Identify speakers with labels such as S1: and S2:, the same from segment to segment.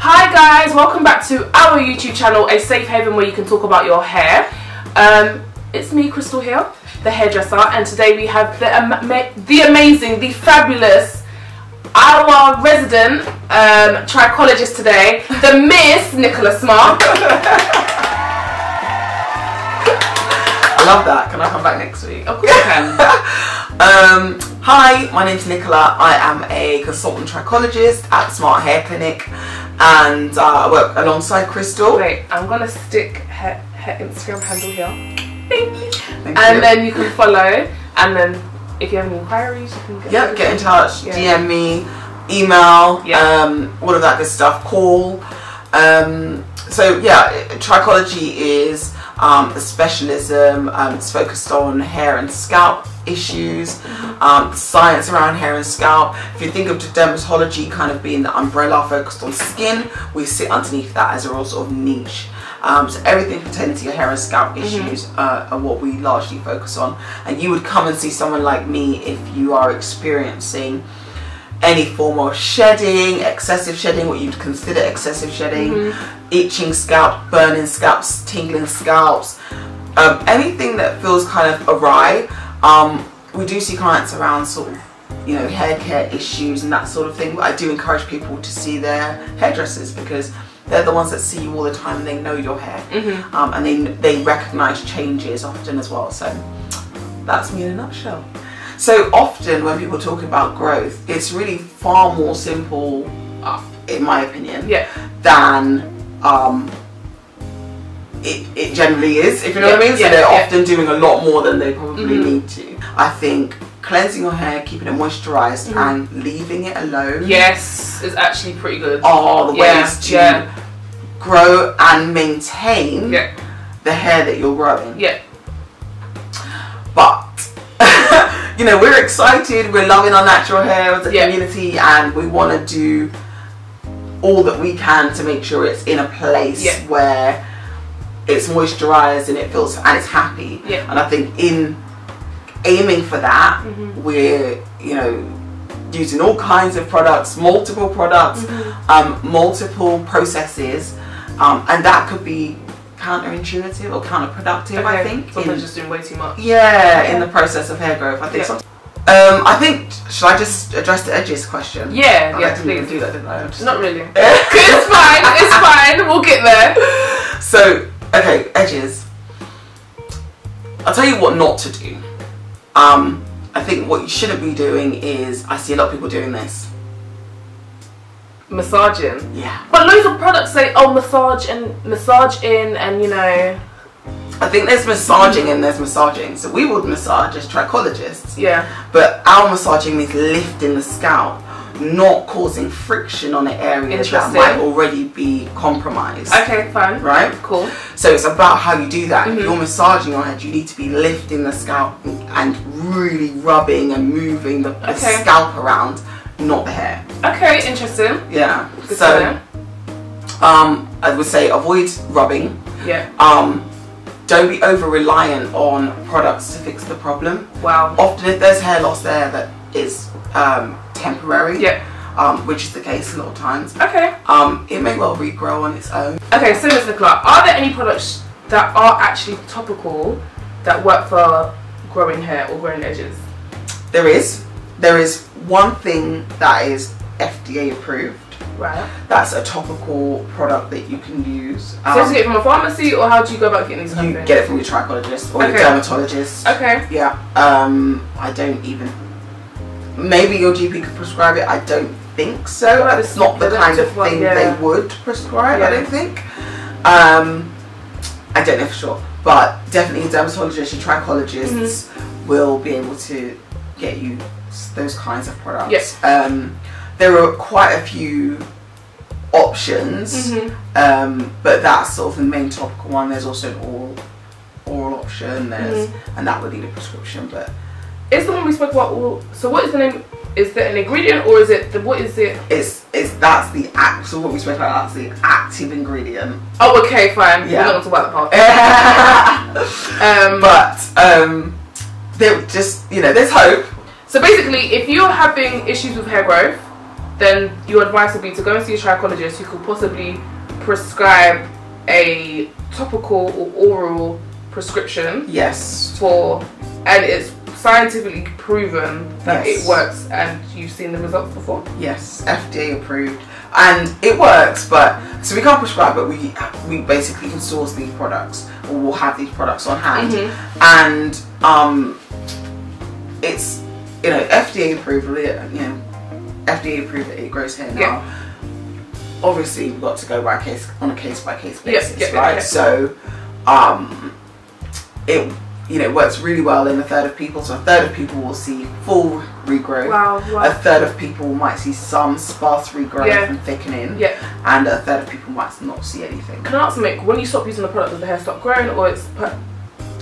S1: Hi guys, welcome back to our YouTube channel, a safe haven where you can talk about your hair. It's me, Crystal here, the hairdresser, and today we have the amazing, the fabulous, our resident trichologist today, the Miss Nicola Smart.
S2: I love that. Can I come back next week?
S1: Of course you can.
S2: Hi, my name's Nicola. I am a consultant trichologist at Smart Hair Clinic, and I work alongside Crystal.
S1: Wait, I'm gonna stick her Instagram handle here.
S2: Thank
S1: and
S2: you.
S1: then you can follow, and then if you have any inquiries, you can
S2: get in touch,
S1: yeah.
S2: DM me, email,
S1: yeah.
S2: all of that good stuff, call. So yeah, trichology is a specialism. It's focused on hair and scalp issues, science around hair and scalp. If you think of dermatology kind of being the umbrella focused on skin, we sit underneath that as a real sort of niche. So everything pertaining to your hair and scalp issues are what we largely focus on. And you would come and see someone like me if you are experiencing any form of shedding, excessive shedding, what you'd consider excessive shedding, itching scalp, burning scalps, tingling scalps, anything that feels kind of awry. We do see clients around sort of, hair care issues and that sort of thing. But I do encourage people to see their hairdressers because they're the ones that see you all the time. They know your hair, and they recognise changes often as well. So that's me in a nutshell. So often when people talk about growth, it's really far more simple, in my opinion, than it generally is, if you know what I mean. So they're often doing a lot more than they probably need to. I think cleansing your hair, keeping it moisturised, and leaving it alone,
S1: is actually pretty good.
S2: Are the ways to grow and maintain the hair that you're growing. But we're excited, we're loving our natural hair as a community, and we want to do all that we can to make sure it's in a place where it's moisturized and it feels and it's happy. And I think in aiming for that, we're using all kinds of products, multiple products, multiple processes, and that could be counterintuitive or counterproductive. I think
S1: sometimes just doing way too much.
S2: In the process of hair growth, I think. I think, should I just address the edges question?
S1: Please.
S2: I didn't even do that, didn't I?
S1: Not really. It's fine. We'll get there.
S2: So, okay, edges. I'll tell you what not to do. I think what you shouldn't be doing is, I see a lot of people doing this.
S1: Massaging.
S2: But
S1: loads of products say, massage in, and
S2: I think there's massaging and there's massaging. So we would massage as trichologists. But our massaging means lifting the scalp, not causing friction on an area that might already be compromised.
S1: Okay, fine.
S2: Right?
S1: Cool.
S2: So it's about how you do that. If you're massaging your head, you need to be lifting the scalp and really rubbing and moving the scalp around, not the hair.
S1: Okay, interesting.
S2: Good so, I would say avoid rubbing. Don't be over reliant on products to fix the problem. Often if there's hair loss there that is temporary, which is the case a lot of times, it may well regrow on its own. Okay,
S1: so Ms. Nicola, are there any products that are actually topical that work for growing hair or growing edges?
S2: There is. There is one thing that is FDA approved. That's a topical product that you can use.
S1: So you get it from a pharmacy, or how do you go about getting these kind of things?
S2: You get it from your trichologist or your dermatologist. I don't even. Maybe your GP could prescribe it. I don't think so. It's not the kind of thing they would prescribe. I don't think. I don't know for sure, but definitely a dermatologist, your trichologists will be able to get you those kinds of products. There are quite a few options, but that's sort of the main topical one. There's also an oral option, and that would need a prescription. But
S1: is the one we spoke about? So what is the name? Is there an ingredient, or is it what is it?
S2: That's the so what we spoke about. That's the active ingredient.
S1: Oh, okay, fine. We're not talking about the part.
S2: There just there's hope.
S1: So basically, if you're having issues with hair growth, then your advice would be to go and see a trichologist who could possibly prescribe a topical or oral prescription.
S2: Yes.
S1: And it's scientifically proven that
S2: Yes.
S1: it works, and you've seen the results before.
S2: Yes, FDA approved, and it works. But so we can't prescribe, but we basically can source these products, or we'll have these products on hand, and it's FDA approved. FDA approved that it grows hair now.
S1: Yeah.
S2: Obviously, we've got to go by on a case by case basis,
S1: yeah,
S2: right?
S1: yeah.
S2: So, it works really well in a third of people. So a third of people will see full regrowth.
S1: Wow.
S2: A third of people might see some sparse regrowth and thickening.
S1: Yeah.
S2: And a third of people might not see anything.
S1: Can I ask, Mick, when you stop using the product, does the hair stop growing, or it's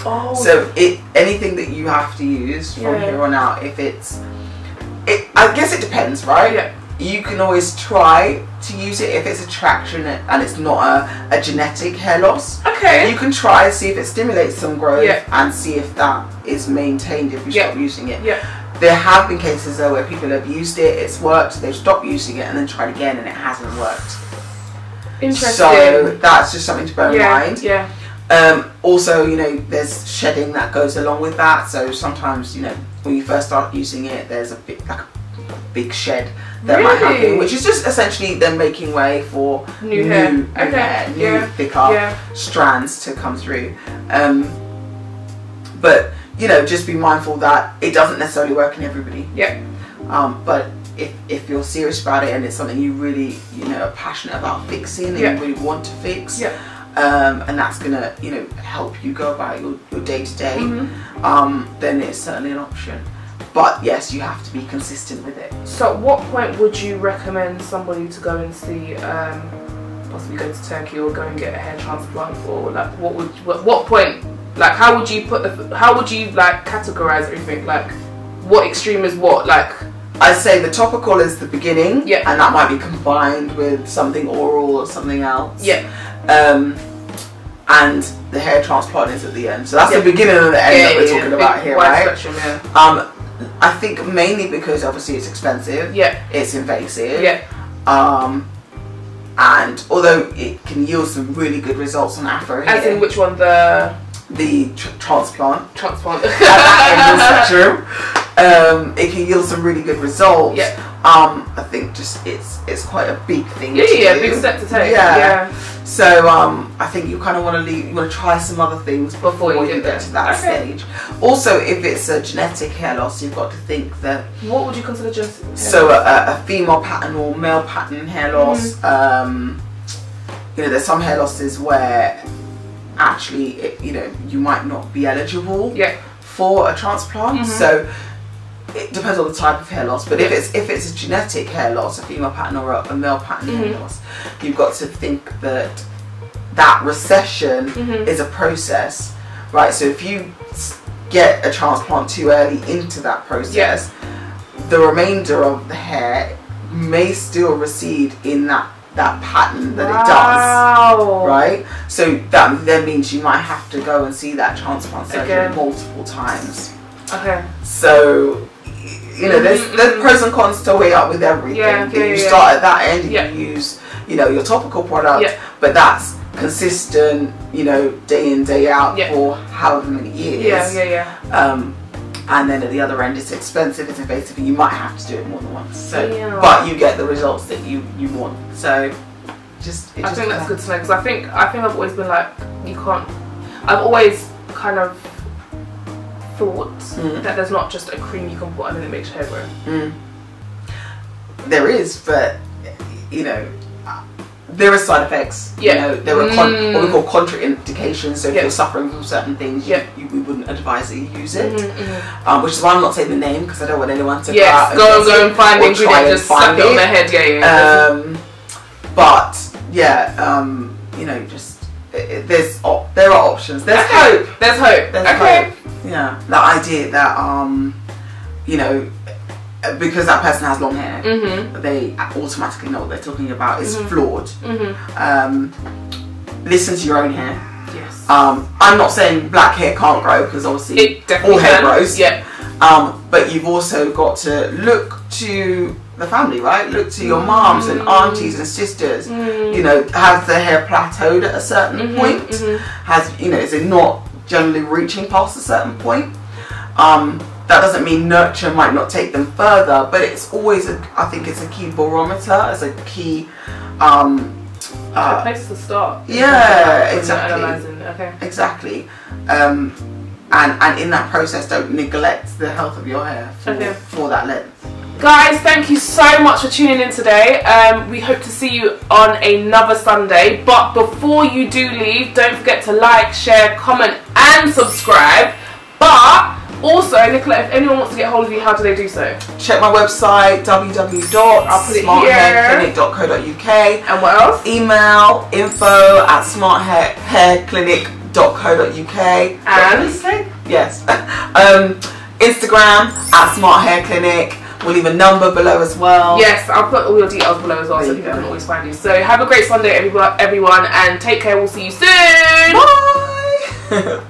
S2: So anything that you have to use from here on out, I guess it depends, right?
S1: Yeah.
S2: You can always try to use it if it's a traction and it's not a genetic hair loss.
S1: Okay.
S2: You can try see if it stimulates some growth and see if that is maintained if you stop using it.
S1: Yeah.
S2: There have been cases though where people have used it, it's worked, they've stopped using it and then tried again and it hasn't worked.
S1: Interesting.
S2: So that's just something to bear in mind.
S1: Yeah.
S2: Also, there's shedding that goes along with that. So sometimes, when you first start using it, there's a big shed that might happen, which is just essentially them making way for new hair, thicker strands to come through. But just be mindful that it doesn't necessarily work in everybody.
S1: Yeah.
S2: But if you're serious about it and it's something you really are passionate about fixing and you really want to fix, and that's gonna help you go about your day to day, then it's certainly an option. But yes, you have to be consistent with it.
S1: So at what point would you recommend somebody to go and see, possibly go to Turkey or go and get a hair transplant, or like what point, like how would you categorize everything, like what extreme is what? Like
S2: I'd say the topical is the beginning,
S1: and
S2: that might be combined with something oral or something else. And the hair transplant is at the end. So that's the beginning and the end that we're talking about here, right?
S1: Spectrum,
S2: I think mainly because obviously it's expensive. It's invasive. And although it can yield some really good results on Afro hair.
S1: As in which one? The
S2: transplant.
S1: Transplant.
S2: At that end of the spectrum. It can yield some really good results. I think just it's quite a big thing.
S1: Big step to take.
S2: So I think you kind of want to try some other things before you get to that stage. Also, if it's a genetic hair loss, you've got to think that.
S1: What would you consider genetic?
S2: So a female pattern or male pattern hair loss. There's some hair losses where actually you might not be eligible for a transplant. So it depends on the type of hair loss, but if it's a genetic hair loss, a female pattern or a male pattern hair loss, you've got to think that recession is a process, right? So if you get a transplant too early into that process, the remainder of the hair may still recede in that pattern that it does, right? So that then means you might have to go and see that transplant surgeon multiple times. So there's pros and cons to weigh up with everything. You start at that end and you use your topical product, but that's consistent day in day out for however many years. And then at the other end it's expensive, it's invasive, and you might have to do it more than once. So but you get the results that you want. So I
S1: think that's good to know, because I think I've always been like, you can't. I've always kind of thought that there's not just a cream you can put on and it makes your hair grow.
S2: There is, but there are side effects. There are what we call contraindications. So if you're suffering from certain things, we wouldn't advise that you use it. Which is why I'm not saying the name, because I don't want anyone to
S1: go and find the ingredient, just slap it on their head.
S2: But there are options. There's hope.
S1: There's hope.
S2: Hope. Yeah, the idea that because that person has long hair, they automatically know what they're talking about is flawed. Listen to your own hair.
S1: Yes.
S2: I'm not saying black hair can't grow, because obviously all hair grows. But you've also got to look to the family, right? Look to your moms and aunties and sisters. You know, has the hair plateaued at a certain point? Has, you know, is it not generally reaching past a certain point? That doesn't mean nurture might not take them further, but it's always, I think it's a key barometer, it's a key
S1: a place to start.
S2: Yeah, exactly.
S1: Okay.
S2: Exactly. And in that process, don't neglect the health of your hair for that length.
S1: Guys, thank you so much for tuning in today. We hope to see you on another Sunday. But before you do leave, don't forget to like, share, comment and subscribe. But also, Nicola, if anyone wants to get hold of you, how do they do so?
S2: Check my website, www.smarthairclinic.co.uk.
S1: And what else?
S2: Email info@smarthairclinic.co.uk.
S1: And?
S2: Yes. Instagram @smarthairclinic. We'll leave a number below as well.
S1: Yes, I'll put all your details below as well so people can always find you. So have a great Sunday, everyone, and take care. We'll see you soon.
S2: Bye.